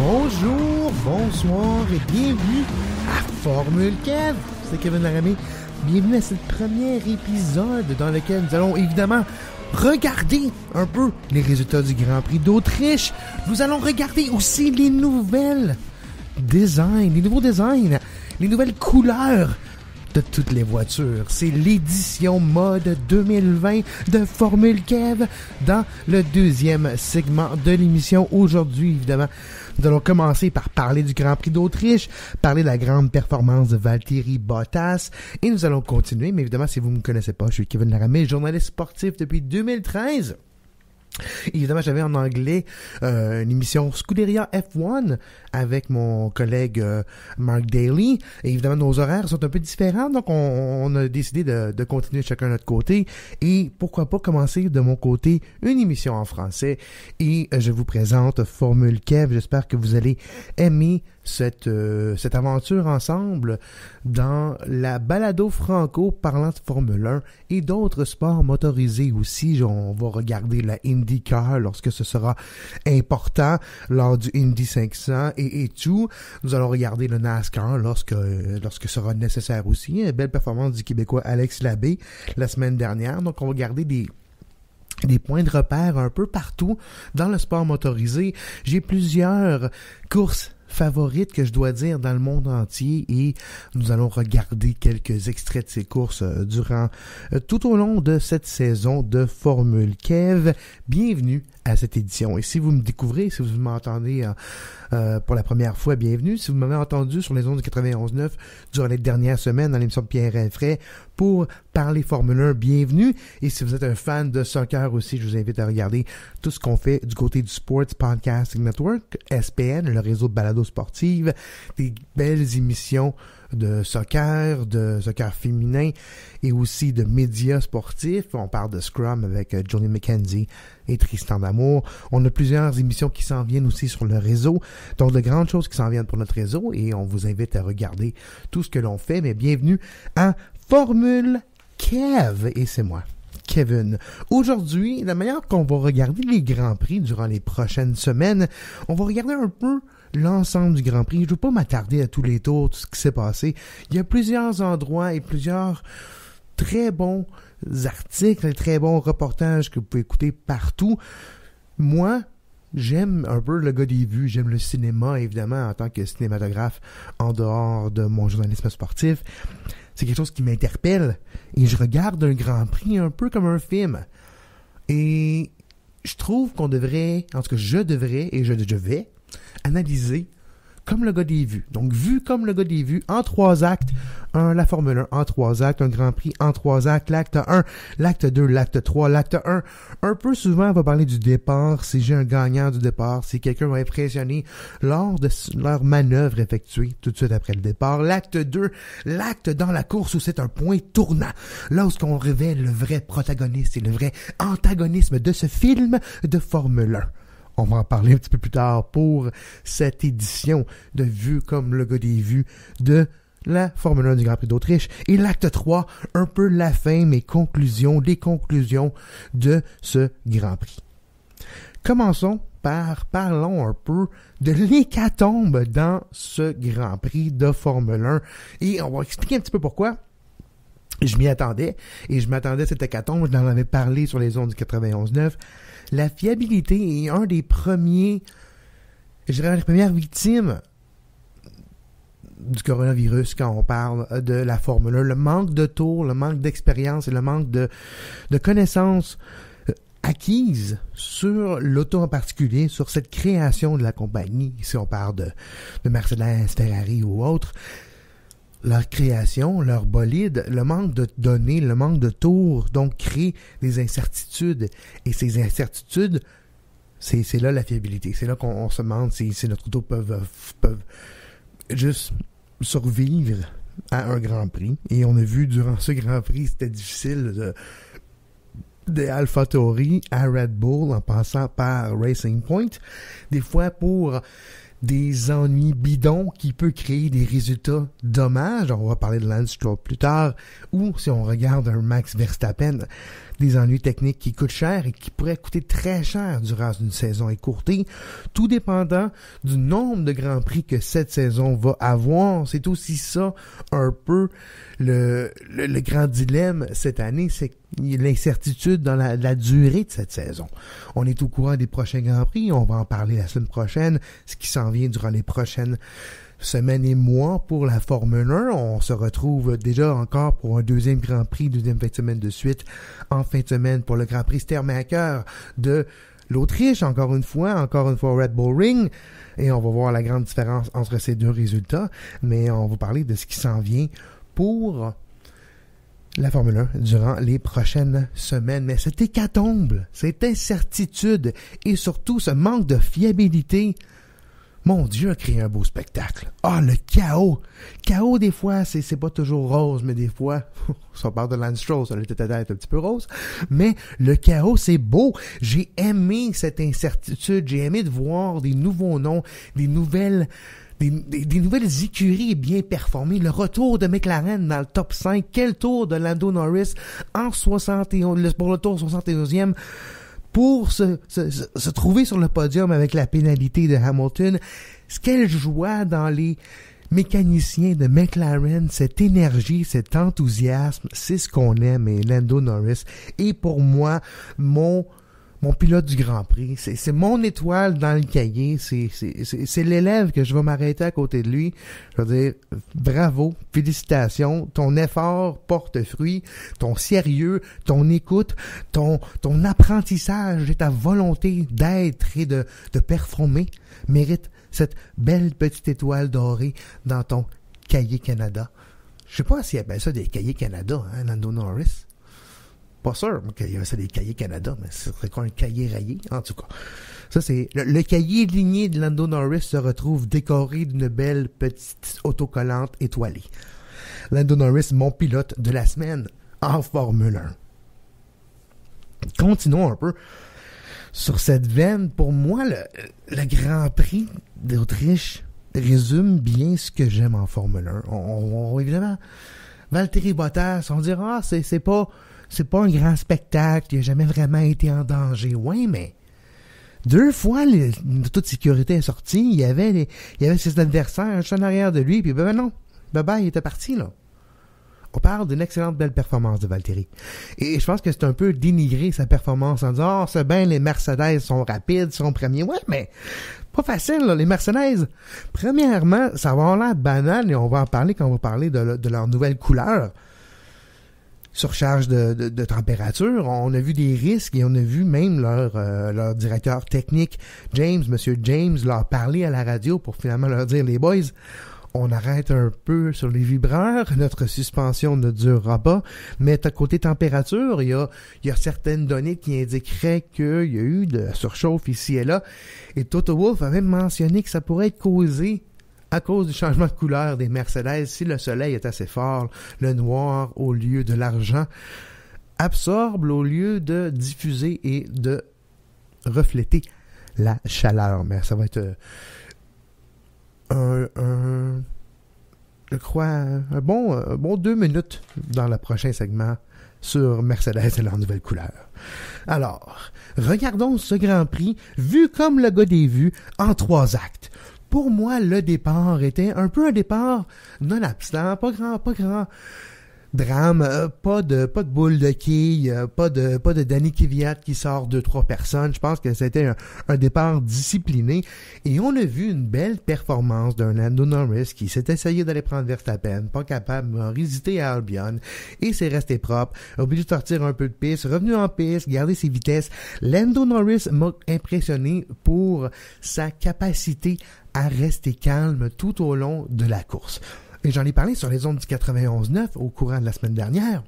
Bonjour, bonsoir et bienvenue à Formule Kev. C'est Kevin Laramie. Bienvenue à ce premier épisode dans lequel nous allons évidemment regarder un peu les résultats du Grand Prix d'Autriche. Nous allons regarder aussi les nouvelles designs, les nouveaux designs, les nouvelles couleurs de toutes les voitures. C'est l'édition mode 2020 de Formule Kev dans le deuxième segment de l'émission. Aujourd'hui, évidemment, nous allons commencer par parler du Grand Prix d'Autriche, parler de la grande performance de Valtteri Bottas et nous allons continuer. Mais évidemment, si vous ne me connaissez pas, je suis Kevin Laramie, journaliste sportif depuis 2013. Évidemment, j'avais en anglais une émission Scuderia F1 avec mon collègue Mark Daly. Et évidemment, nos horaires sont un peu différents, donc on a décidé de continuer chacun de notre côté. Et pourquoi pas commencer de mon côté une émission en français. Et je vous présente Formule Kev. J'espère que vous allez aimer cette aventure ensemble dans la balado franco parlant de Formule 1 et d'autres sports motorisés aussi. On va regarder la IndyCar lorsque ce sera important lors du Indy 500 et tout. Nous allons regarder le NASCAR lorsque sera nécessaire aussi. Une belle performance du Québécois Alex Labbé la semaine dernière. Donc on va garder des points de repère un peu partout dans le sport motorisé. J'ai plusieurs courses favorites que je dois dire dans le monde entier et nous allons regarder quelques extraits de ces courses tout au long de cette saison de Formule Kev. Bienvenue à cette édition. Et si vous me découvrez, si vous m'entendez pour la première fois, bienvenue. Si vous m'avez entendu sur les ondes de 91.9 durant les dernières semaines dans l'émission de Pierre Infray pour parler Formule 1, bienvenue. Et si vous êtes un fan de soccer aussi, je vous invite à regarder tout ce qu'on fait du côté du Sports Podcasting Network, SPN, le réseau de balado sportive, des belles émissions de soccer féminin et aussi de médias sportifs. On parle de Scrum avec Johnny McKenzie et Tristan D'Amour. On a plusieurs émissions qui s'en viennent aussi sur le réseau. Donc, de grandes choses qui s'en viennent pour notre réseau et on vous invite à regarder tout ce que l'on fait. Mais bienvenue à Formule Kev et c'est moi, Kevin. Aujourd'hui, la manière qu'on va regarder les Grands Prix durant les prochaines semaines, on va regarder un peu l'ensemble du Grand Prix. Je ne veux pas m'attarder à tous les tours, tout ce qui s'est passé. Il y a plusieurs endroits et plusieurs très bons articles, et très bons reportages que vous pouvez écouter partout. Moi, j'aime un peu le gars des vues, j'aime le cinéma, évidemment, en tant que cinématographe, en dehors de mon journalisme sportif. C'est quelque chose qui m'interpelle et je regarde un Grand Prix un peu comme un film. Et je trouve qu'on devrait, en tout cas je devrais et je vais analyser comme le gars des vues. Donc, vu comme le gars des vues, en 3 actes, la Formule 1 en 3 actes, un Grand Prix en 3 actes, l'acte 1, l'acte 2, l'acte 3, l'acte 1. Un peu souvent, on va parler du départ, si j'ai un gagnant du départ, si quelqu'un m'a impressionné lors de leur manœuvre effectuée tout de suite après le départ. L'acte 2, l'acte dans la course où c'est un point tournant, lorsqu'on révèle le vrai protagoniste et le vrai antagonisme de ce film de Formule 1. On va en parler un petit peu plus tard pour cette édition de Vue comme le gars des vues de la Formule 1 du Grand Prix d'Autriche. Et l'acte 3, un peu la fin, les conclusions de ce Grand Prix. Commençons parlons un peu de l'hécatombe dans ce Grand Prix de Formule 1. Et on va expliquer un petit peu pourquoi. Je m'y attendais, et je m'attendais à cette hécatombe, je en avais parlé sur les ondes du 91.9. La fiabilité est un des premiers, je dirais, les premières victimes du coronavirus quand on parle de la Formule 1. Le manque de tours, le manque d'expérience et le manque de connaissances acquises sur l'auto en particulier, sur cette création de la compagnie. Si on parle de Mercedes, Ferrari ou autre, leur création, leur bolide, le manque de données, le manque de tours, donc crée des incertitudes. Et ces incertitudes, c'est là la fiabilité. C'est là qu'on se demande si notre auto peuvent juste survivre à un Grand Prix. Et on a vu durant ce Grand Prix, c'était difficile de AlphaTauri à Red Bull en passant par Racing Point. Des fois, pour des ennuis bidons qui peut créer des résultats dommages. On va parler de Lance Stroll plus tard. Ou si on regarde un Max Verstappen, des ennuis techniques qui coûtent cher et qui pourraient coûter très cher durant une saison écourtée, tout dépendant du nombre de Grands Prix que cette saison va avoir. C'est aussi ça un peu le grand dilemme cette année, c'est l'incertitude dans la durée de cette saison. On est au courant des prochains Grands Prix, on va en parler la semaine prochaine, ce qui s'en vient durant les prochaines semaines et mois pour la Formule 1. On se retrouve déjà encore pour un deuxième Grand Prix, deuxième fin de semaine de suite, en fin de semaine pour le Grand Prix Stermacher de l'Autriche, encore une fois au Red Bull Ring, et on va voir la grande différence entre ces deux résultats, mais on va parler de ce qui s'en vient pour la Formule 1 durant les prochaines semaines. Mais cette hécatombe, cette incertitude et surtout ce manque de fiabilité, mon Dieu, a créé un beau spectacle. Ah, le chaos! Chaos, des fois, c'est pas toujours rose, mais des fois, si on parle de Lance Stroll, ça l'était peut-être un petit peu rose, mais le chaos, c'est beau. J'ai aimé cette incertitude, j'ai aimé de voir des nouveaux noms, des nouvelles écuries bien performées. Le retour de McLaren dans le top 5. Quel tour de Lando Norris en 71, pour le tour 71e, pour se trouver sur le podium avec la pénalité de Hamilton. Quelle joie dans les mécaniciens de McLaren, cette énergie, cet enthousiasme, c'est ce qu'on aime, et Lando Norris est pour moi mon pilote du Grand Prix. C'est mon étoile dans le cahier. C'est l'élève que je vais m'arrêter à côté de lui. Je veux dire, bravo, félicitations. Ton effort porte fruit. Ton sérieux, ton écoute, ton apprentissage et ta volonté d'être et de performer mérite cette belle petite étoile dorée dans ton cahier Canada. Je sais pas s'ils appellent ça des cahiers Canada, hein, Lando Norris. Pas sûr qu'il y a ça des cahiers Canada, mais ce serait quoi un cahier rayé? En tout cas, ça c'est le cahier ligné de Lando Norris se retrouve décoré d'une belle petite autocollante étoilée. Lando Norris, mon pilote de la semaine en Formule 1. Continuons un peu sur cette veine. Pour moi, le Grand Prix d'Autriche résume bien ce que j'aime en Formule 1. On évidemment, Valtteri Bottas, on dira, c'est pas un grand spectacle, il n'a jamais vraiment été en danger. Oui, mais 2 fois, toute sécurité est sortie, il y avait ses adversaires juste en arrière de lui, puis non, bye-bye, il était parti, là. On parle d'une excellente belle performance de Valtteri. Et je pense que c'est un peu dénigrer sa performance en disant « c'est bien, les Mercedes sont rapides, sont premiers. » Ouais, mais pas facile, là, les Mercedes. Premièrement, ça va avoir l'air banal, et on va en parler quand on va parler de leur nouvelle couleur. Surcharge de température, on a vu des risques et on a vu même leur directeur technique, Monsieur James, leur parler à la radio pour finalement leur dire « Les boys, on arrête un peu sur les vibreurs, notre suspension ne durera pas, mais à côté température, il y a certaines données qui indiqueraient qu'il y a eu de surchauffe ici et là, et Toto Wolff a même mentionné que ça pourrait être causé à cause du changement de couleur des Mercedes. Si le soleil est assez fort, le noir au lieu de l'argent absorbe au lieu de diffuser et de refléter la chaleur. Mais ça va être je crois, un bon 2 minutes dans le prochain segment sur Mercedes et leur nouvelle couleur. Alors, regardons ce Grand Prix vu comme le gars des vues en 3 actes. Pour moi, le départ était un peu un départ non-absent, pas grand drame, pas de boule de quilles, pas de Danny Kvyat qui sort 2-3 personnes. Je pense que c'était un départ discipliné, et on a vu une belle performance d'un Lando Norris qui s'est essayé d'aller prendre Verstappen, pas capable, m'a résisté à Albion et s'est resté propre, obligé de sortir un peu de piste, revenu en piste, garder ses vitesses. Lando Norris m'a impressionné pour sa capacité à rester calme tout au long de la course. Et j'en ai parlé sur les ondes du 91.9 au courant de la semaine dernière.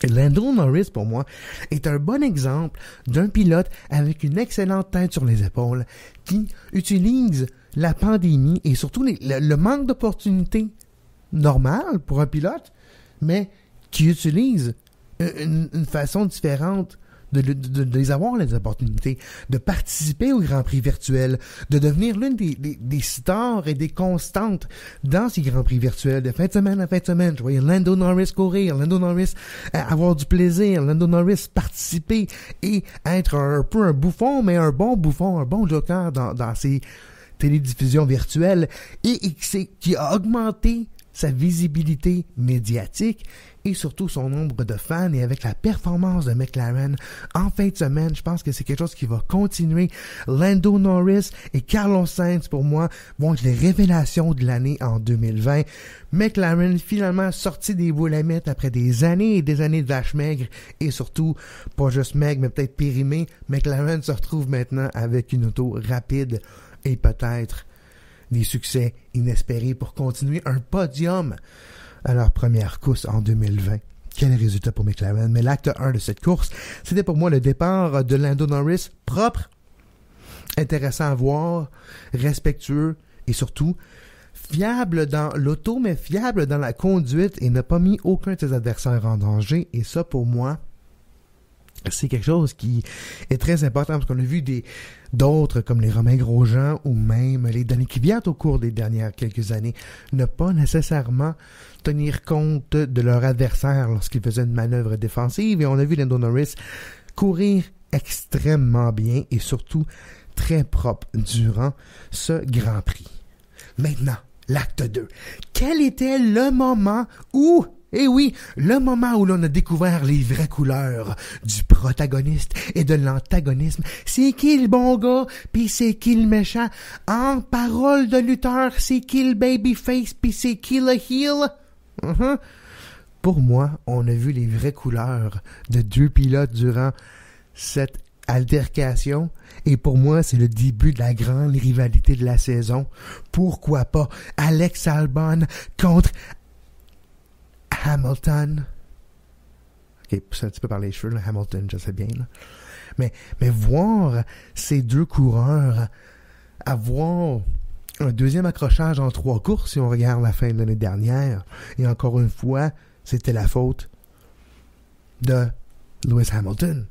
Lando Norris, pour moi, est un bon exemple d'un pilote avec une excellente tête sur les épaules qui utilise la pandémie et surtout le manque d'opportunités normales pour un pilote, mais qui utilise une façon différente de les avoir les opportunités, de participer au Grand Prix virtuel, de devenir l'une des stars et des constantes dans ces Grands Prix virtuels, de fin de semaine à fin de semaine. Je voyais Lando Norris courir, Lando Norris avoir du plaisir, Lando Norris participer et être un peu un bouffon, mais un bon bouffon, un bon joker dans ces télédiffusions virtuelles et qui a augmenté sa visibilité médiatique et surtout son nombre de fans. Et avec la performance de McLaren en fin de semaine, je pense que c'est quelque chose qui va continuer. Lando Norris et Carlos Sainz, pour moi, vont être les révélations de l'année en 2020. McLaren finalement sorti des boules à mettre après des années et des années de vache maigre et surtout, pas juste maigre, mais peut-être périmé. McLaren se retrouve maintenant avec une auto rapide et peut-être des succès inespérés pour continuer un podium à leur première course en 2020. Quel résultat pour McLaren. Mais l'acte 1 de cette course, c'était pour moi le départ de Lando Norris propre, intéressant à voir, respectueux et surtout fiable dans l'auto, mais fiable dans la conduite et n'a pas mis aucun de ses adversaires en danger. Et ça, pour moi, c'est quelque chose qui est très important parce qu'on a vu d'autres comme les Romain Grosjean ou même les Danny Kvyat au cours des dernières quelques années ne pas nécessairement tenir compte de leur adversaire lorsqu'ils faisaient une manœuvre défensive et on a vu Lando Norris courir extrêmement bien et surtout très propre durant ce Grand Prix. Maintenant, l'acte 2. Quel était le moment où le moment où l'on a découvert les vraies couleurs du protagoniste et de l'antagonisme. C'est qui le bon gars, pis c'est qui le méchant? En parole de lutteur, c'est qui le babyface, pis c'est qui le heel? Pour moi, on a vu les vraies couleurs de deux pilotes durant cette altercation. Et pour moi, c'est le début de la grande rivalité de la saison. Pourquoi pas Alex Albon contre Hamilton. Ok, c'est un petit peu par les cheveux, là, Hamilton, je sais bien. Là. Mais voir ces deux coureurs avoir un deuxième accrochage en 3 courses, si on regarde la fin de l'année dernière, et encore une fois, c'était la faute de Lewis Hamilton.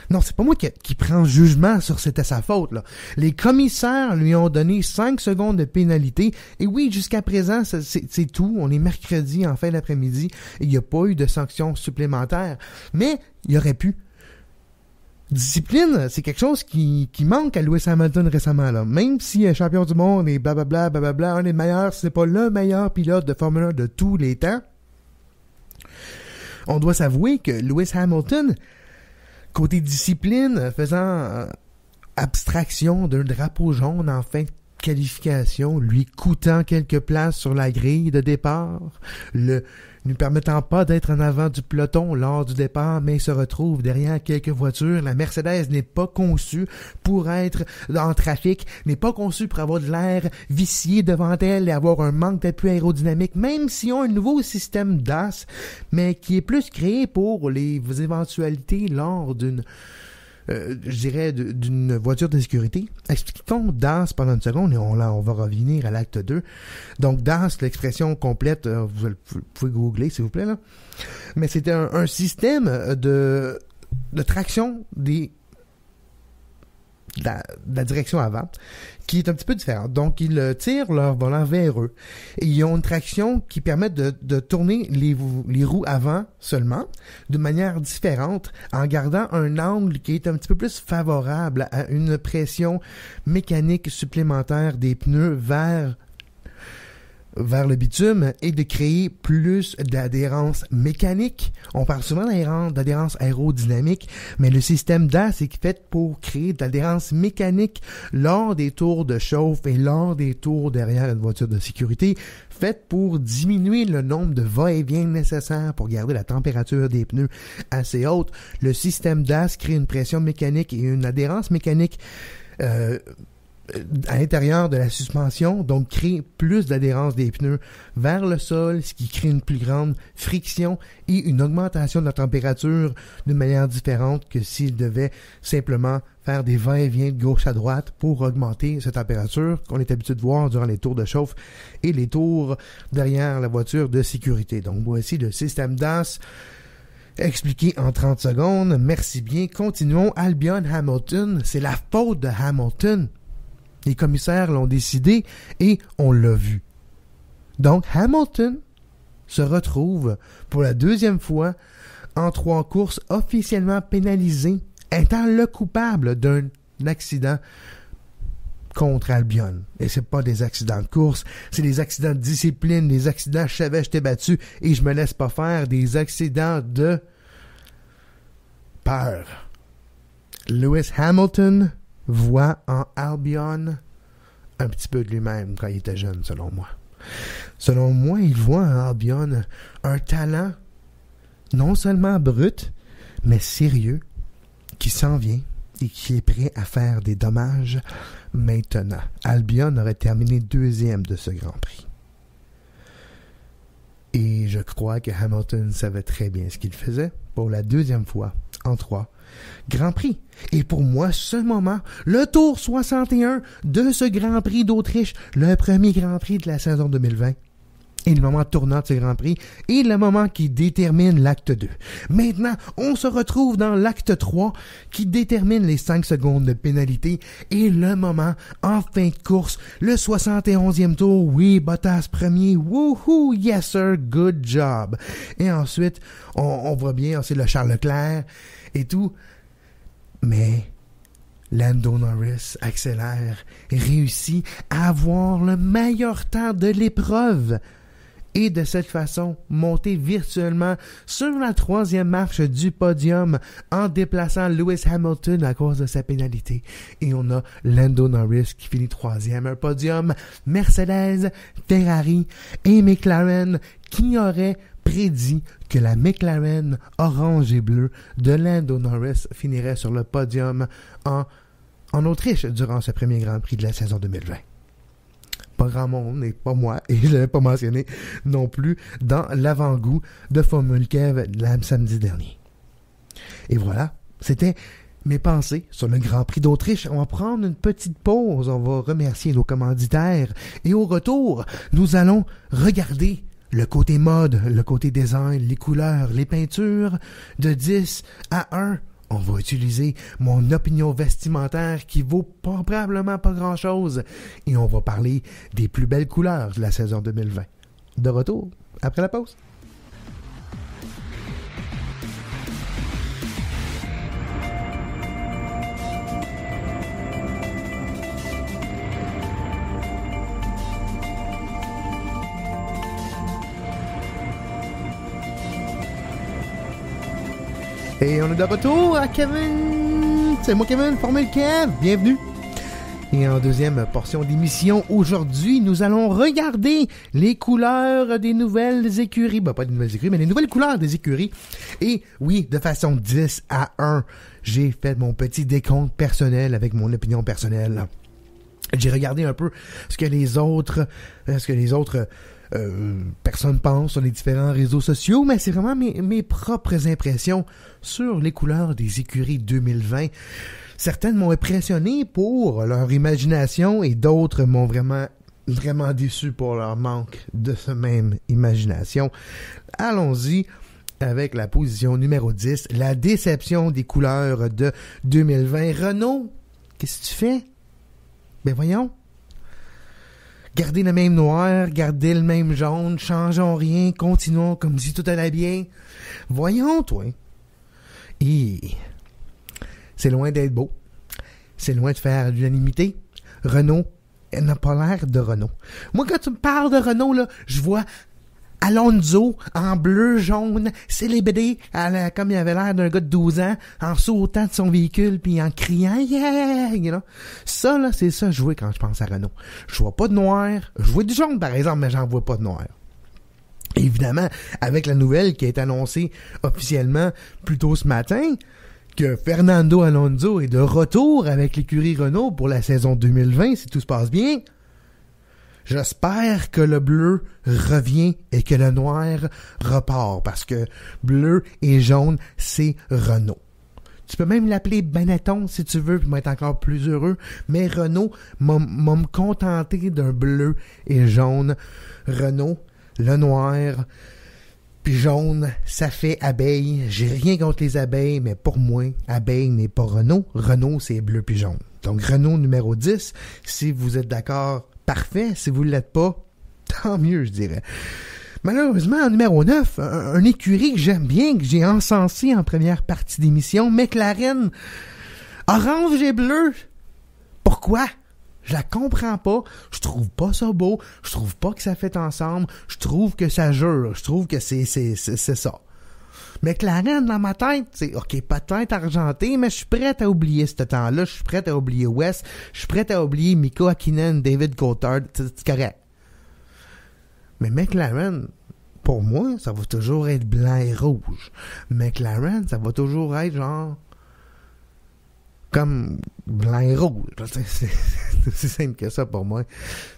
Non, c'est pas moi qui prends jugement sur c'était sa faute, là. Les commissaires lui ont donné 5 secondes de pénalité. Et oui, jusqu'à présent, c'est tout. On est mercredi en fin d'après-midi. Et il n'y a pas eu de sanctions supplémentaires. Mais il y aurait pu. Discipline, c'est quelque chose qui manque à Lewis Hamilton récemment, là. Même si est champion du monde et blablabla, un des meilleurs, c'est pas le meilleur pilote de Formule 1 de tous les temps. On doit s'avouer que Lewis Hamilton, côté discipline, faisant abstraction d'un drapeau jaune en fin de qualification, lui coûtant quelques places sur la grille de départ, ne permettant pas d'être en avant du peloton lors du départ, mais se retrouve derrière quelques voitures. La Mercedes n'est pas conçue pour être en trafic, n'est pas conçue pour avoir de l'air vicié devant elle et avoir un manque d'appui aérodynamique, même s'ils ont un nouveau système DAS, mais qui est plus créé pour les éventualités lors d'une d'une voiture de sécurité. Expliquons DAS pendant une seconde et on va revenir à l'acte 2. Donc DAS, l'expression complète, vous pouvez googler s'il vous plaît là. Mais c'était un système de traction de la direction avant, qui est un petit peu différente. Donc, ils tirent leur volant vers eux. Et ils ont une traction qui permet de tourner les roues avant seulement, de manière différente, en gardant un angle qui est un petit peu plus favorable à une pression mécanique supplémentaire des pneus vers le bitume et de créer plus d'adhérence mécanique. On parle souvent d'adhérence aérodynamique, mais le système DAS est fait pour créer de l'adhérence mécanique lors des tours de chauffe et lors des tours derrière une voiture de sécurité, faite pour diminuer le nombre de va-et-vient nécessaires pour garder la température des pneus assez haute. Le système DAS crée une pression mécanique et une adhérence mécanique à l'intérieur de la suspension, donc crée plus d'adhérence des pneus vers le sol, ce qui crée une plus grande friction et une augmentation de la température d'une manière différente que s'il devait simplement faire des va-et-vient de gauche à droite pour augmenter cette température qu'on est habitué de voir durant les tours de chauffe et les tours derrière la voiture de sécurité. Donc voici le système DAS Expliqué en 30 secondes, merci bien. Continuons. Albion Hamilton, c'est la faute de Hamilton. Les commissaires l'ont décidé et on l'a vu. Donc Hamilton se retrouve pour la deuxième fois en 3 courses officiellement pénalisé, étant le coupable d'un accident contre Albion. Et c'est pas des accidents de course, c'est des accidents de discipline, des accidents je savais, je t'ai battu et je me laisse pas faire, des accidents de peur. Lewis Hamilton voit en Albion un petit peu de lui-même quand il était jeune, selon moi. Selon moi, il voit en Albion un talent non seulement brut, mais sérieux, qui s'en vient et qui est prêt à faire des dommages maintenant. Albion aurait terminé 2e de ce Grand Prix. Et je crois que Hamilton savait très bien ce qu'il faisait pour la 2e fois en 3 Grand Prix. Et pour moi, ce moment, le tour 61 de ce Grand Prix d'Autriche, le premier Grand Prix de la saison 2020, et le moment tournant de ce Grand Prix, et le moment qui détermine l'acte 2. Maintenant, on se retrouve dans l'acte 3, qui détermine les 5 secondes de pénalité, et le moment, en fin de course, le 71e tour, oui, Bottas premier, wouhou, yes sir, good job. Et ensuite, on voit bien, c'est le Charles Leclerc, et tout, mais Lando Norris accélère et réussit à avoir le meilleur temps de l'épreuve et de cette façon monter virtuellement sur la 3e marche du podium en déplaçant Lewis Hamilton à cause de sa pénalité. Et on a Lando Norris qui finit 3e, un podium Mercedes, Ferrari et McLaren qui aurait prédit que la McLaren orange et bleue de Lando Norris finirait sur le podium en Autriche durant ce premier Grand Prix de la saison 2020. Pas grand monde, et pas moi, et je l'avais pas mentionné non plus dans l'avant-goût de Formule Kev samedi dernier. Et voilà, c'était mes pensées sur le Grand Prix d'Autriche. On va prendre une petite pause, on va remercier nos commanditaires, et au retour, nous allons regarder le côté mode, le côté design, les couleurs, les peintures, de 10 à 1. On va utiliser mon opinion vestimentaire qui vaut probablement pas grand-chose. Et on va parler des plus belles couleurs de la saison 2020. De retour, après la pause. Et on est de retour à Kevin. C'est moi Kevin, Formule Kev. Bienvenue. Et en deuxième portion d'émission, aujourd'hui, nous allons regarder les couleurs des nouvelles écuries. Ben, pas des nouvelles écuries, mais les nouvelles couleurs des écuries. Et oui, de façon 10 à 1, j'ai fait mon petit décompte personnel avec mon opinion personnelle. J'ai regardé un peu ce que les autres personne pense sur les différents réseaux sociaux, mais c'est vraiment mes propres impressions sur les couleurs des écuries 2020. Certaines m'ont impressionné pour leur imagination et d'autres m'ont vraiment déçu pour leur manque de ce même imagination. Allons-y avec la position numéro 10, la déception des couleurs de 2020. Renault, qu'est-ce que tu fais? Ben voyons. Gardez le même noir, gardez le même jaune, changeons rien, continuons comme si tout allait bien. Voyons, toi. Et c'est loin d'être beau. C'est loin de faire l'unanimité. Renault, elle n'a pas l'air de Renault. Moi, quand tu me parles de Renault, là, je vois Alonso en bleu, jaune, célébré, comme il avait l'air d'un gars de 12 ans, en sautant de son véhicule puis en criant « Yeah! » you know? Ça, là, c'est ça que je vois quand je pense à Renault. Je vois pas de noir. Je vois du jaune, par exemple, mais j'en vois pas de noir. Évidemment, avec la nouvelle qui a été annoncée officiellement plus tôt ce matin, que Fernando Alonso est de retour avec l'écurie Renault pour la saison 2020, si tout se passe bien. J'espère que le bleu revient et que le noir repart, parce que bleu et jaune, c'est Renault. Tu peux même l'appeler Benetton si tu veux, puis m'être encore plus heureux, mais Renault m'a me contenter d'un bleu et jaune. Renault, le noir, Puis jaune, ça fait abeille. J'ai rien contre les abeilles, mais pour moi, abeille n'est pas Renault. Renault, c'est bleu puis jaune. Donc, Renault numéro 10, si vous êtes d'accord, parfait. Si vous ne l'êtes pas, tant mieux, je dirais. Malheureusement, en numéro 9, un écurie que j'aime bien, que j'ai encensé en première partie d'émission, McLaren, orange et bleu. Pourquoi? Je la comprends pas. Je trouve pas ça beau. Je trouve pas que ça fait ensemble. Je trouve que ça jure. Je trouve que c'est ça. McLaren, dans ma tête, c'est OK, peut-être argenté, mais je suis prêt à oublier ce temps-là. Je suis prêt à oublier West. Je suis prêt à oublier Mika Hakkinen, David Coulthard. C'est correct. Mais McLaren, pour moi, ça va toujours être blanc et rouge. McLaren, ça va toujours être genre comme blanc et rouge. C'est simple que ça pour moi.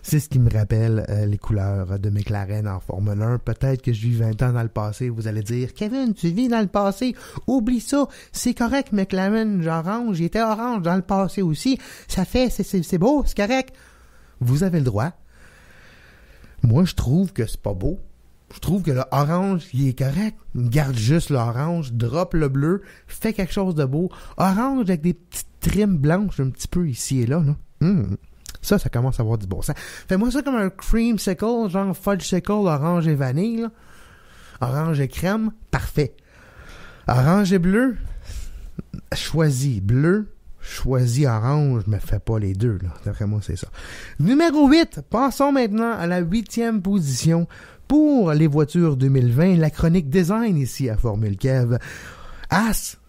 C'est ce qui me rappelle les couleurs de McLaren en Formule 1. Peut-être que je vis 20 ans dans le passé. Vous allez dire, Kevin, tu vis dans le passé. Oublie ça. C'est correct, McLaren orange. Il était orange dans le passé aussi. Ça fait, c'est beau, c'est correct. Vous avez le droit. Moi, je trouve que c'est pas beau. Je trouve que le orange, il est correct. Garde juste l'orange, drop le bleu, fait quelque chose de beau. Orange avec des petites trims blanches un petit peu ici et là. Ça commence à avoir du bon sens. Fais-moi ça comme un creamsicle, genre fudgesicle, orange et vanille. Là. Orange et crème, parfait. Orange et bleu, choisis bleu, choisis orange, mais fais pas les deux. Là. D'après moi, c'est ça. Numéro 8, passons maintenant à la 8e position. Pour les voitures 2020, la chronique design ici à Formule Kev.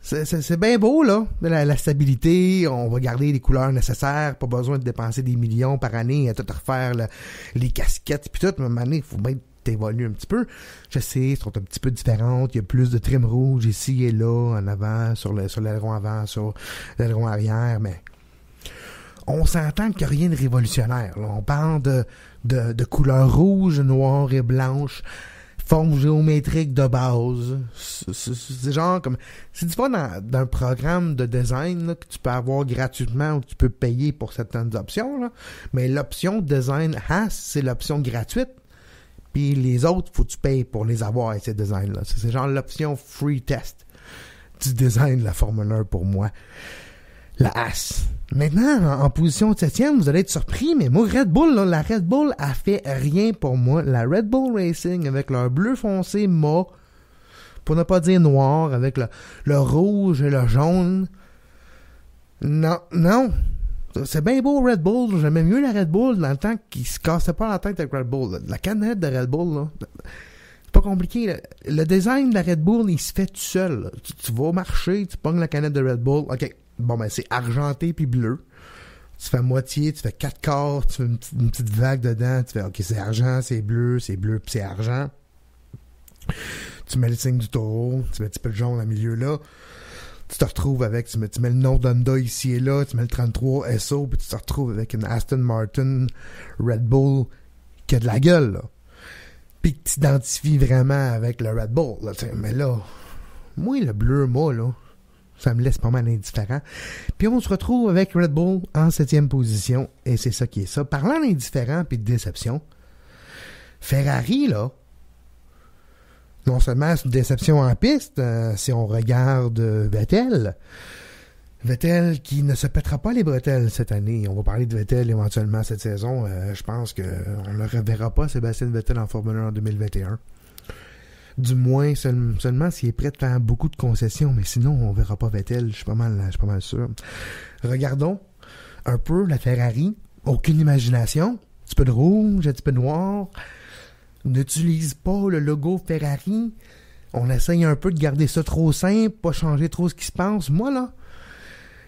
C'est bien beau, là, la stabilité, on va garder les couleurs nécessaires, pas besoin de dépenser des millions par année à tout refaire les casquettes, puis tout, mais à un moment donné, il faut bien t'évoluer un petit peu. Je sais, elles sont un petit peu différentes, il y a plus de trim rouge ici et là, en avant, sur l'aileron avant, sur l'aileron arrière, mais on s'entend qu'il n'y a rien de révolutionnaire, là. On parle de couleurs rouge, noire et blanche, forme géométrique de base. C'est genre comme... C'est différent d'un programme de design là, que tu peux avoir gratuitement ou que tu peux payer pour certaines options. Là. Mais l'option design Haas, c'est l'option gratuite. Puis les autres, faut que tu payes pour les avoir, ces designs-là. C'est genre l'option free test du design de la Formule 1 pour moi. La Haas. Maintenant, en position 7e, vous allez être surpris, mais moi, Red Bull, là, la Red Bull a fait rien pour moi. La Red Bull Racing, avec leur bleu foncé mat, pour ne pas dire noir, avec le rouge et le jaune. Non. C'est bien beau, Red Bull. J'aimais mieux la Red Bull dans le temps qu'ils se cassaient pas la tête avec Red Bull. Là. La canette de Red Bull, là, c'est pas compliqué. Là. Le design de la Red Bull, il se fait tout seul. Tu vas au marché, tu pognes la canette de Red Bull. OK. Bon, ben, c'est argenté puis bleu. Tu fais moitié, tu fais 4 quarts, tu fais une petite vague dedans, tu fais, OK, c'est argent, c'est bleu puis c'est argent. Tu mets le signe du taureau, tu mets un petit peu de jaune au milieu là. Tu te retrouves avec, tu mets le nom d'Honda ici et là, tu mets le 33 SO, puis tu te retrouves avec une Aston Martin Red Bull qui a de la gueule, là. Puis que tu t'identifies vraiment avec le Red Bull, là. Mais là, moi, le bleu, moi, là, ça me laisse pas mal indifférent. Puis on se retrouve avec Red Bull en 7e position. Et c'est ça qui est ça. Parlant d'indifférent puis de déception, Ferrari, là, non seulement c'est une déception en piste, si on regarde Vettel qui ne se pètera pas les bretelles cette année. On va parler de Vettel éventuellement cette saison. Je pense qu'on ne le reverra pas, Sébastien Vettel, en Formule 1 en 2021. Du moins, seulement s'il est prêt à faire beaucoup de concessions, mais sinon, on verra pas Vettel, je suis pas mal sûr. Regardons un peu la Ferrari. Aucune imagination. Un petit peu de rouge, un petit peu de noir. On n'utilise pas le logo Ferrari. On essaye un peu de garder ça trop simple, pas changer trop ce qui se passe. Moi, là,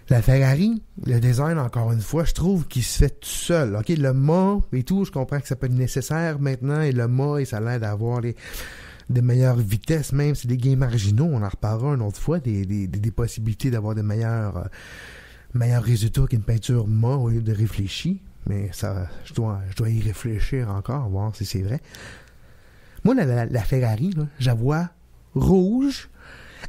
la Ferrari, le design, encore une fois, je trouve qu'il se fait tout seul. OK, le mât et tout, je comprends que ça peut être nécessaire maintenant, et le mât, et ça a l'air d'avoir des meilleures vitesses, même si des gains marginaux, on en reparlera une autre fois, des possibilités d'avoir des meilleurs résultats qu'une peinture mât au lieu de réfléchi. Mais ça, je dois y réfléchir encore, voir si c'est vrai. Moi, la Ferrari, là, je la vois rouge,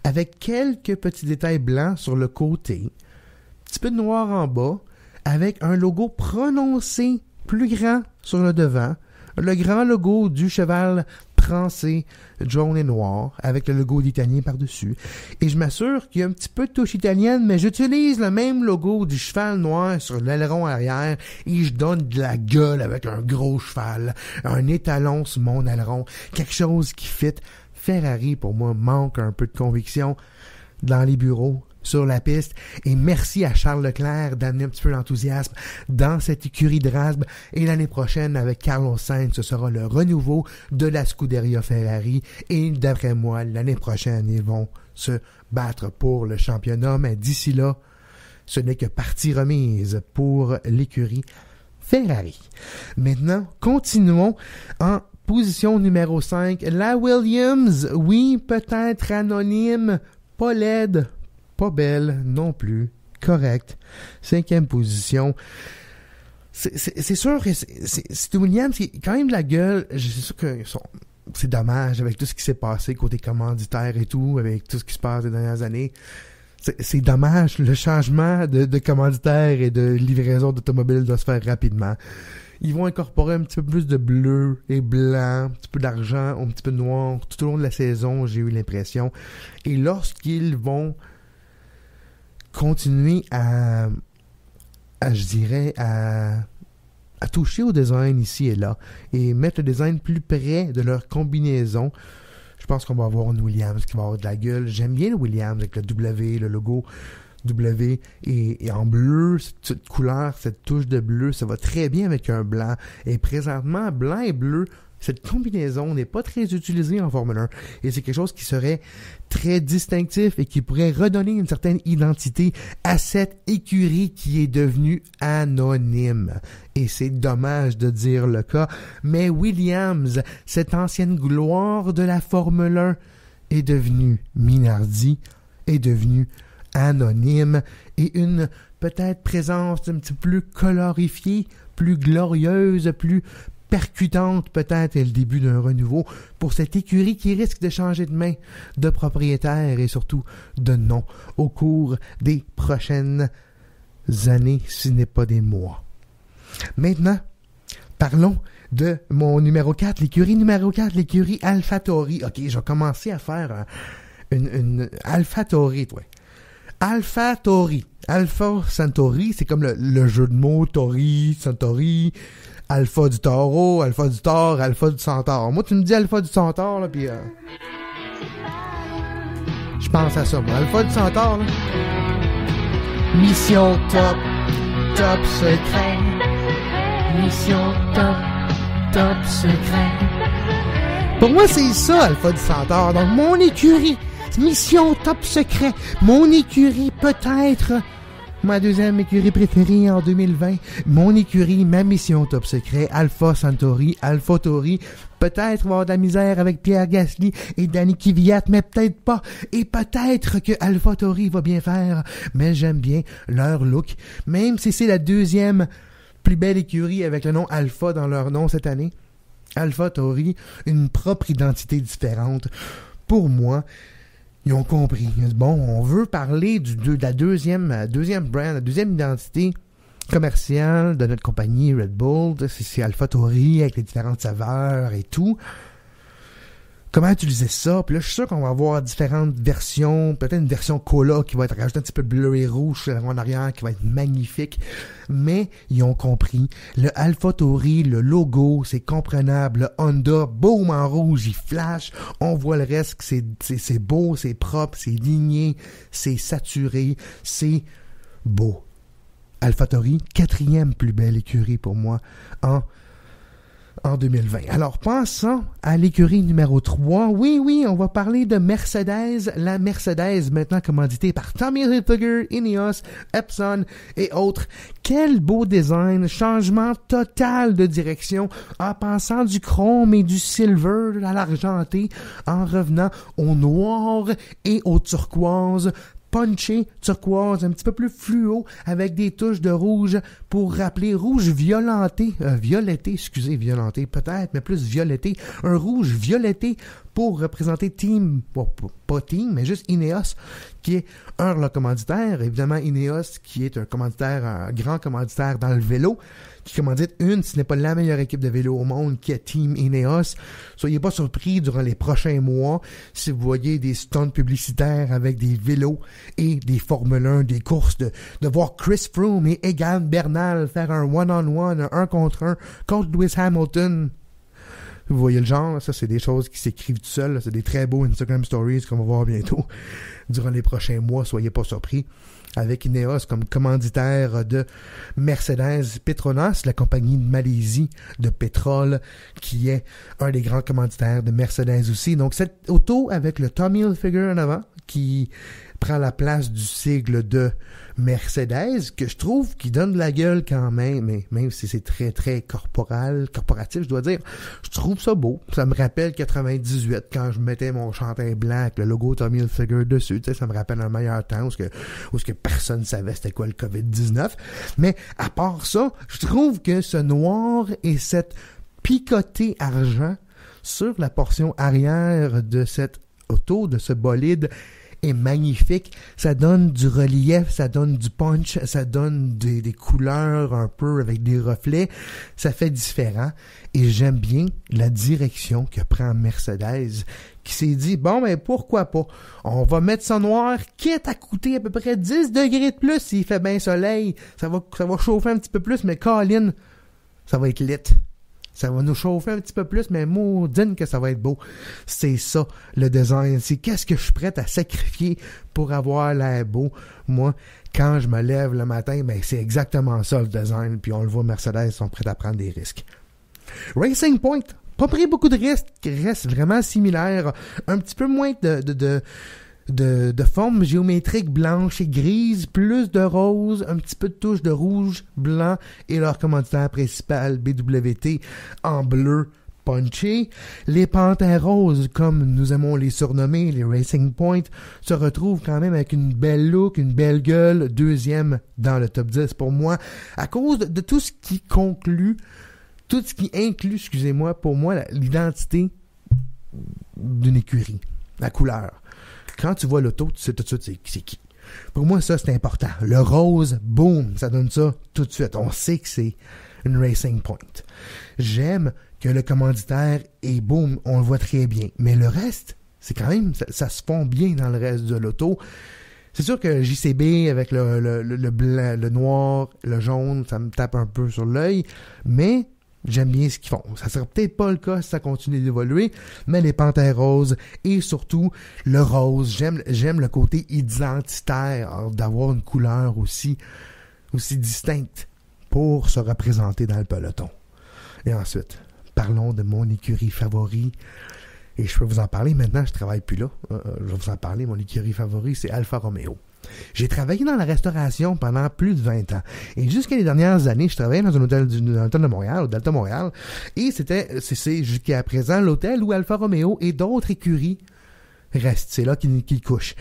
avec quelques petits détails blancs sur le côté, un petit peu de noir en bas, avec un logo prononcé plus grand sur le devant, le grand logo du cheval prends ses jaune et noir avec le logo d'Italien par-dessus. Et je m'assure qu'il y a un petit peu de touche italienne, mais j'utilise le même logo du cheval noir sur l'aileron arrière et je donne de la gueule avec un gros cheval, un étalon sur mon aileron, quelque chose qui fit. Ferrari, pour moi, manque un peu de conviction dans les bureaux, sur la piste, et merci à Charles Leclerc d'amener un petit peu l'enthousiasme dans cette écurie de Drasbe, et l'année prochaine, avec Carlos Sainz, ce sera le renouveau de la Scuderia Ferrari, et d'après moi, l'année prochaine, ils vont se battre pour le championnat, mais d'ici là, ce n'est que partie remise pour l'écurie Ferrari. Maintenant, continuons en position numéro 5, la Williams, oui, peut-être anonyme, pas laide, pas belle non plus, correct. 5e position. C'est sûr que c'est Williams qui a quand même de la gueule. C'est sûr que c'est dommage avec tout ce qui s'est passé côté commanditaire et tout, avec tout ce qui se passe les dernières années. C'est dommage, le changement de commanditaire et de livraison d'automobiles doit se faire rapidement. Ils vont incorporer un petit peu plus de bleu et blanc, un petit peu d'argent, un petit peu de noir tout au long de la saison, j'ai eu l'impression. Et lorsqu'ils vont continuer à toucher au design ici et là et mettre le design plus près de leur combinaison, je pense qu'on va avoir une Williams qui va avoir de la gueule. J'aime bien le Williams avec le W, le logo W et en bleu, cette couleur, cette touche de bleu, ça va très bien avec un blanc. Et présentement, blanc et bleu, cette combinaison n'est pas très utilisée en Formule 1. Et c'est quelque chose qui serait très distinctif et qui pourrait redonner une certaine identité à cette écurie qui est devenue anonyme. Et c'est dommage de dire le cas, mais Williams, cette ancienne gloire de la Formule 1, est devenue Minardi, est devenue anonyme et une peut-être présence un petit peu plus colorifiée, plus glorieuse, plus percutante peut-être est le début d'un renouveau pour cette écurie qui risque de changer de main, de propriétaire et surtout de nom au cours des prochaines années, si ce n'est pas des mois. Maintenant, parlons de mon numéro 4, l'écurie numéro 4, l'écurie AlphaTauri. Ok, je vais commencer à faire une AlphaTauri, ouais. AlphaTauri. Alpha Centauri, c'est comme le jeu de mots Tauri, Centauri, Alpha du taureau, Alpha du Taure, Alpha du Centaure. Moi, tu me dis Alpha du Centaure, là, puis je pense à ça, moi. Alpha du Centaure, là. Mission top secret. Mission top secret. Pour moi, c'est ça, Alpha du Centaure. Donc, mon écurie, mission top secret. Mon écurie, peut-être ma deuxième écurie préférée en 2020. Mon écurie, ma mission top secret, Alpha Centauri, AlphaTauri. Peut-être avoir de la misère avec Pierre Gasly et Danny Kvyat, mais peut-être pas. Et peut-être que AlphaTauri va bien faire. Mais j'aime bien leur look. Même si c'est la deuxième plus belle écurie avec le nom Alpha dans leur nom cette année. AlphaTauri, une propre identité différente. Pour moi, ils ont compris. Bon, on veut parler de la deuxième brand, la deuxième identité commerciale de notre compagnie Red Bull. C'est AlphaTauri avec les différentes saveurs et tout. Comment utiliser ça? Puis là, je suis sûr qu'on va avoir différentes versions. Peut-être une version cola qui va être rajoutée un petit peu bleu et rouge en arrière, qui va être magnifique. Mais ils ont compris. Le AlphaTauri, le logo, c'est comprenable. Le Honda, boum, en rouge, il flash. On voit le reste, c'est beau, c'est propre, c'est ligné, c'est saturé, c'est beau. AlphaTauri, 4e plus belle écurie pour moi en 2020. Alors, passons à l'écurie numéro 3. Oui, on va parler de Mercedes. La Mercedes, maintenant commanditée par Tommy Hilfiger, Ineos, Epson et autres. Quel beau design, changement total de direction en passant du chrome et du silver à l'argenté, en revenant au noir et au turquoise. Punché, turquoise, un petit peu plus fluo, avec des touches de rouge pour rappeler rouge violenté, violetté, peut-être, mais plus violetté, un rouge violetté pour représenter pas Team, mais juste Ineos, qui est un de leurs commanditaires. Évidemment, Ineos, qui est un grand commanditaire dans le vélo, qui commandite ce n'est pas la meilleure équipe de vélo au monde, qui est Team Ineos. Soyez pas surpris durant les prochains mois si vous voyez des stunts publicitaires avec des vélos et des Formule 1, des courses, de voir Chris Froome et Egan Bernal faire un one-on-one, un contre Lewis Hamilton. Vous voyez le genre, ça c'est des choses qui s'écrivent tout seul, c'est des très beaux Instagram Stories qu'on va voir bientôt durant les prochains mois, soyez pas surpris. Avec Ineos comme commanditaire de Mercedes Petronas, la compagnie de Malaisie de pétrole, qui est un des grands commanditaires de Mercedes aussi. Donc cette auto avec le Tommy Hilfiger en avant, qui prend la place du sigle de Mercedes, que je trouve qui donne de la gueule quand même, mais même si c'est très très corporatif, je dois dire, je trouve ça beau. Ça me rappelle 98 quand je mettais mon chandail blanc avec le logo Tommy Hilfiger dessus, tu sais, ça me rappelle un meilleur temps où ce que personne savait c'était quoi le COVID-19. Mais à part ça, je trouve que ce noir et cette picoté argent sur la portion arrière de cette auto, de ce bolide, est magnifique. Ça donne du relief, ça donne du punch, ça donne des couleurs un peu avec des reflets. Ça fait différent. Et j'aime bien la direction que prend Mercedes, qui s'est dit, bon, ben pourquoi pas? On va mettre ça noir, quitte à coûter à peu près 10 degrés de plus s'il fait bien soleil. Ça va chauffer un petit peu plus, mais Colin, ça va être lit. Ça va nous chauffer un petit peu plus, mais maudine que ça va être beau. C'est ça, le design. C'est qu'est-ce que je suis prêt à sacrifier pour avoir l'air beau. Moi, quand je me lève le matin, ben c'est exactement ça le design. Puis on le voit, Mercedes sont prêts à prendre des risques. Racing Point, pas pris beaucoup de risques, reste vraiment similaire. Un petit peu moins de forme géométrique blanche et grise, plus de rose, un petit peu de touche de rouge, blanc et leur commanditaire principal BWT en bleu punché. Les Panthères roses, comme nous aimons les surnommer, les Racing Point, se retrouvent quand même avec une belle look, une belle gueule, deuxième dans le top 10 pour moi, à cause de tout ce qui inclut, pour moi, l'identité d'une écurie, la couleur. Quand tu vois l'auto, tu sais tout de suite c'est qui. Pour moi, ça, c'est important. Le rose, boum, ça donne ça tout de suite. On sait que c'est une Racing Point. J'aime que le commanditaire est boum, on le voit très bien. Mais le reste, c'est quand même, ça se fond bien dans le reste de l'auto. C'est sûr que JCB avec le blanc, le noir, le jaune, ça me tape un peu sur l'œil. Mais j'aime bien ce qu'ils font. Ça sera peut-être pas le cas si ça continue d'évoluer, mais les Panthères roses et surtout le rose, j'aime le côté identitaire d'avoir une couleur aussi distincte pour se représenter dans le peloton. Et ensuite, parlons de mon écurie favori. Et je peux vous en parler maintenant, je travaille plus là. Je vais vous en parler, mon écurie favori, c'est Alfa Romeo. J'ai travaillé dans la restauration pendant plus de 20 ans. Et jusqu'à les dernières années, je travaillais dans un hôtel de Montréal, au Delta Montréal. Et c'est jusqu'à présent l'hôtel où Alfa Romeo et d'autres écuries restent. C'est là qu'ils couchent.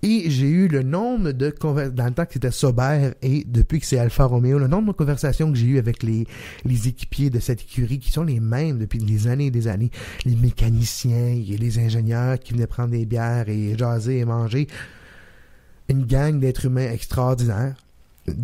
Et j'ai eu le nombre de conversations, dans le temps que c'était Sauber et depuis que c'est Alfa Romeo, le nombre de conversations que j'ai eues avec les équipiers de cette écurie qui sont les mêmes depuis des années et des années. Les mécaniciens et les ingénieurs qui venaient prendre des bières et jaser et manger. Une gang d'êtres humains extraordinaires,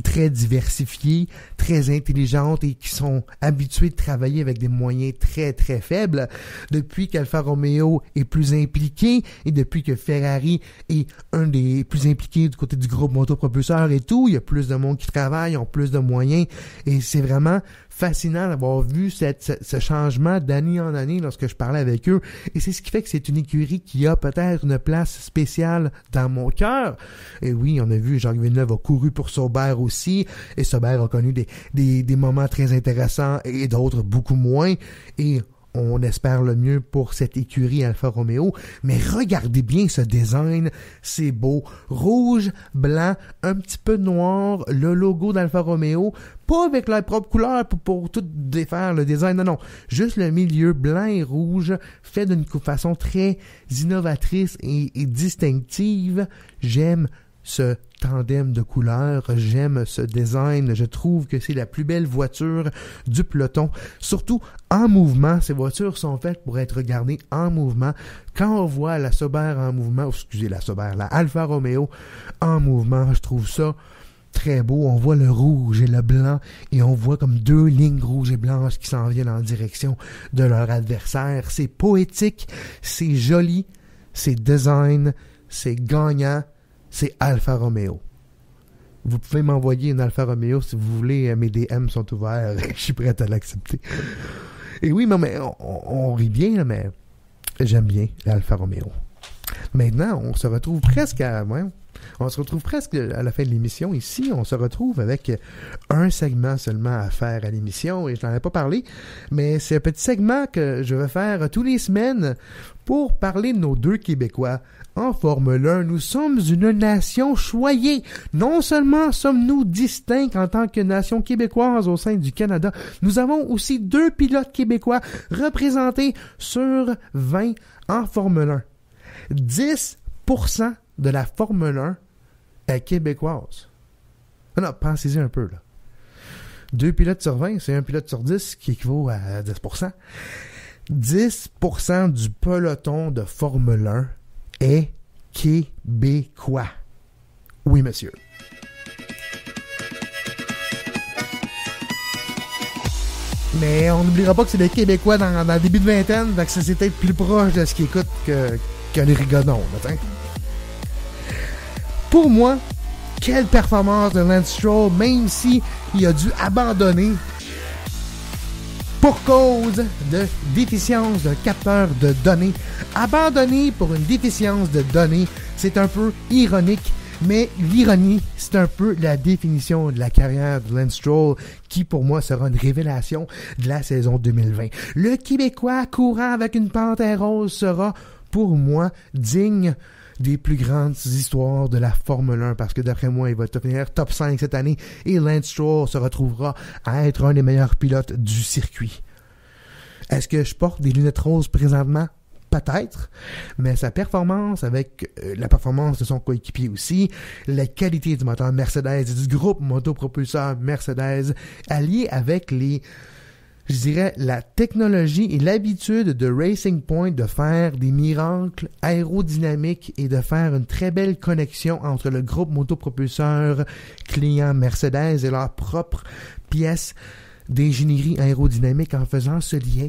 très diversifiés, très intelligentes et qui sont habitués de travailler avec des moyens très très faibles. Depuis qu'Alfa Romeo est plus impliqué et depuis que Ferrari est un des plus impliqués du côté du groupe motopropulseur et tout, il y a plus de monde qui travaille, ils ont plus de moyens et c'est vraiment fascinant d'avoir vu ce changement d'année en année lorsque je parlais avec eux. Et c'est ce qui fait que c'est une écurie qui a peut-être une place spéciale dans mon cœur. Et oui, on a vu Jacques Villeneuve a couru pour Sauber aussi. Et Sauber a connu des moments très intéressants et d'autres beaucoup moins. Et on espère le mieux pour cette écurie Alfa Romeo. Mais regardez bien ce design. C'est beau. Rouge, blanc, un petit peu noir. Le logo d'Alfa Romeo. Pas avec leur propre couleur pour tout défaire le design. Non. Juste le milieu blanc et rouge fait d'une façon très innovatrice et distinctive. J'aime ce tandem de couleurs. J'aime ce design. Je trouve que c'est la plus belle voiture du peloton. Surtout en mouvement. Ces voitures sont faites pour être regardées en mouvement. Quand on voit la Sauber en mouvement, la Alfa Romeo en mouvement, je trouve ça très beau. On voit le rouge et le blanc et on voit comme deux lignes rouges et blanches qui s'en viennent en direction de leur adversaire. C'est poétique, c'est joli, c'est design, c'est gagnant, c'est Alfa Romeo. Vous pouvez m'envoyer une Alfa Romeo si vous voulez, mes DM sont ouverts, je suis prêt à l'accepter. Et oui, mais on rit bien, là, mais j'aime bien l'Alfa Romeo. Maintenant, on se retrouve presque à la fin de l'émission. Ici, on se retrouve avec un segment seulement à faire à l'émission, et je n'en ai pas parlé, mais c'est un petit segment que je vais faire tous les semaines pour parler de nos deux Québécois en Formule 1. Nous sommes une nation choyée. Non seulement sommes-nous distincts en tant que nation québécoise au sein du Canada, nous avons aussi 2 pilotes québécois représentés sur 20 en Formule 1. 10% de la Formule 1 est québécoise. Non, pensez-y un peu, là. 2 pilotes sur 20, c'est 1 pilote sur 10 qui équivaut à 10%. 10% du peloton de Formule 1 est québécois. Oui, monsieur. Mais on n'oubliera pas que c'est des Québécois dans le début de vingtaine, donc c'est peut-être plus proche de ce qu'ils écoutent que les rigodons. Là, pour moi, quelle performance de Lance Stroll, même si il a dû abandonner pour cause de déficience d'un capteur de données. Abandonner pour une déficience de données, c'est un peu ironique, mais l'ironie, c'est un peu la définition de la carrière de Lance Stroll, qui pour moi sera une révélation de la saison 2020. Le Québécois courant avec une panthère rose sera, pour moi, digne des plus grandes histoires de la Formule 1, parce que d'après moi, il va devenir top 5 cette année et Lance Stroll se retrouvera à être un des meilleurs pilotes du circuit. Est-ce que je porte des lunettes roses présentement? Peut-être, mais sa performance avec la performance de son coéquipier aussi, la qualité du moteur Mercedes et du groupe motopropulseur Mercedes, allié avec la technologie et l'habitude de Racing Point de faire des miracles aérodynamiques et de faire une très belle connexion entre le groupe motopropulseur client Mercedes et leurs propres pièces d'ingénierie aérodynamique en faisant ce lien.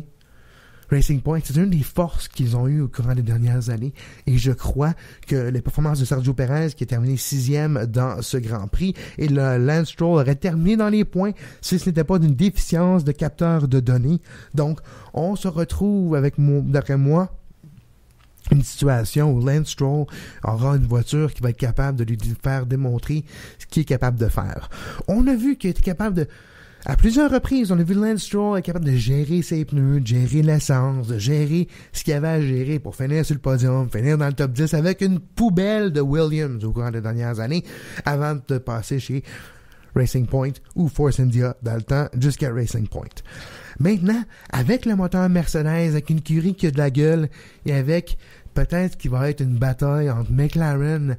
Racing Point, c'est une des forces qu'ils ont eues au courant des dernières années, et je crois que les performances de Sergio Pérez, qui a terminé 6e dans ce Grand Prix, et le Lance Stroll aurait terminé dans les points si ce n'était pas d'une déficience de capteur de données. Donc, on se retrouve avec, d'après moi, une situation où Lance Stroll aura une voiture qui va être capable de lui faire démontrer ce qu'il est capable de faire. On a vu qu'il était capable de... À plusieurs reprises, on a vu Lance Stroll être capable de gérer ses pneus, de gérer l'essence, de gérer ce qu'il y avait à gérer pour finir sur le podium, finir dans le top 10 avec une poubelle de Williams au cours des dernières années, avant de passer chez Racing Point ou Force India dans le temps jusqu'à Racing Point. Maintenant, avec le moteur Mercedes, avec une écurie qui a de la gueule et avec peut-être qu'il va être une bataille entre McLaren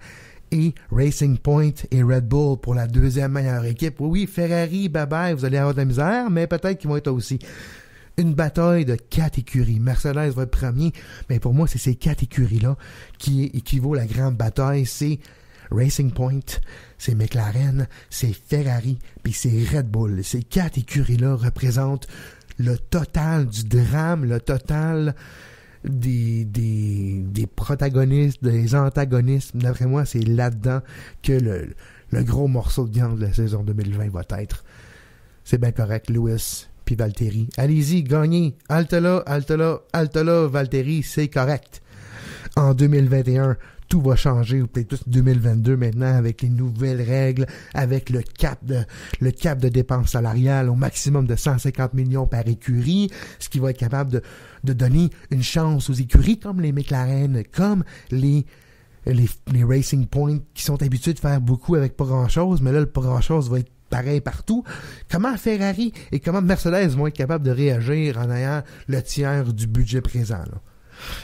et Racing Point et Red Bull pour la deuxième meilleure équipe. Oui, Ferrari, bye-bye, vous allez avoir de la misère, mais peut-être qu'ils vont être aussi une bataille de 4 écuries. Mercedes va être premier, mais pour moi, c'est ces 4 écuries-là qui équivaut à la grande bataille. C'est Racing Point, c'est McLaren, c'est Ferrari, puis c'est Red Bull. Ces 4 écuries-là représentent le total du drame, le total des protagonistes, des antagonistes. D'après moi, c'est là-dedans que le gros morceau de viande de la saison 2020 va être. C'est bien correct, Lewis puis Valtteri. Allez-y, gagnez. Altala, Valtteri, c'est correct. En 2021, tout va changer, ou peut-être plus 2022 maintenant, avec les nouvelles règles, avec le cap de dépenses salariales au maximum de 150 millions par écurie, ce qui va être capable de donner une chance aux écuries comme les McLaren, comme les Racing Point, qui sont habitués de faire beaucoup avec pas grand-chose, mais là, le pas grand-chose va être pareil partout. Comment Ferrari et comment Mercedes vont être capables de réagir en ayant le tiers du budget présent, là?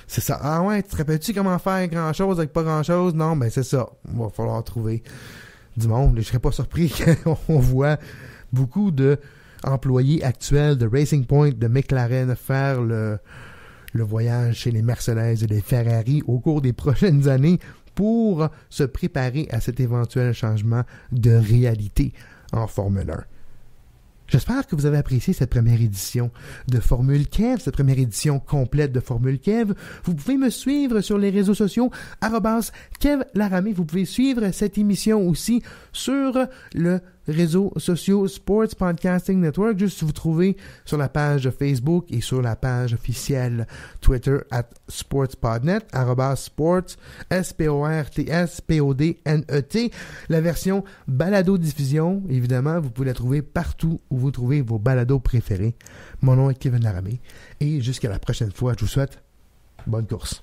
C'est ça. Ah ouais, tu te rappelles-tu comment faire grand-chose avec pas grand-chose? Non, ben c'est ça. Il va falloir trouver du monde. Je ne serais pas surpris qu'on voit beaucoup d'employés actuels de Racing Point, de McLaren faire le voyage chez les Mercedes et les Ferrari au cours des prochaines années pour se préparer à cet éventuel changement de réalité en Formule 1. J'espère que vous avez apprécié cette première édition de Formule Kev, cette première édition complète de Formule Kev. Vous pouvez me suivre sur les réseaux sociaux, @KevLaramé. Vous pouvez suivre cette émission aussi sur le réseau social Sports Podcasting Network. Juste vous trouver sur la page Facebook et sur la page officielle Twitter @SportsPodnet, @Sports, SPORTSPODNET. La version balado-diffusion, évidemment, vous pouvez la trouver partout où vous trouvez vos balados préférés. Mon nom est Kevin Laramé et jusqu'à la prochaine fois, je vous souhaite bonne course.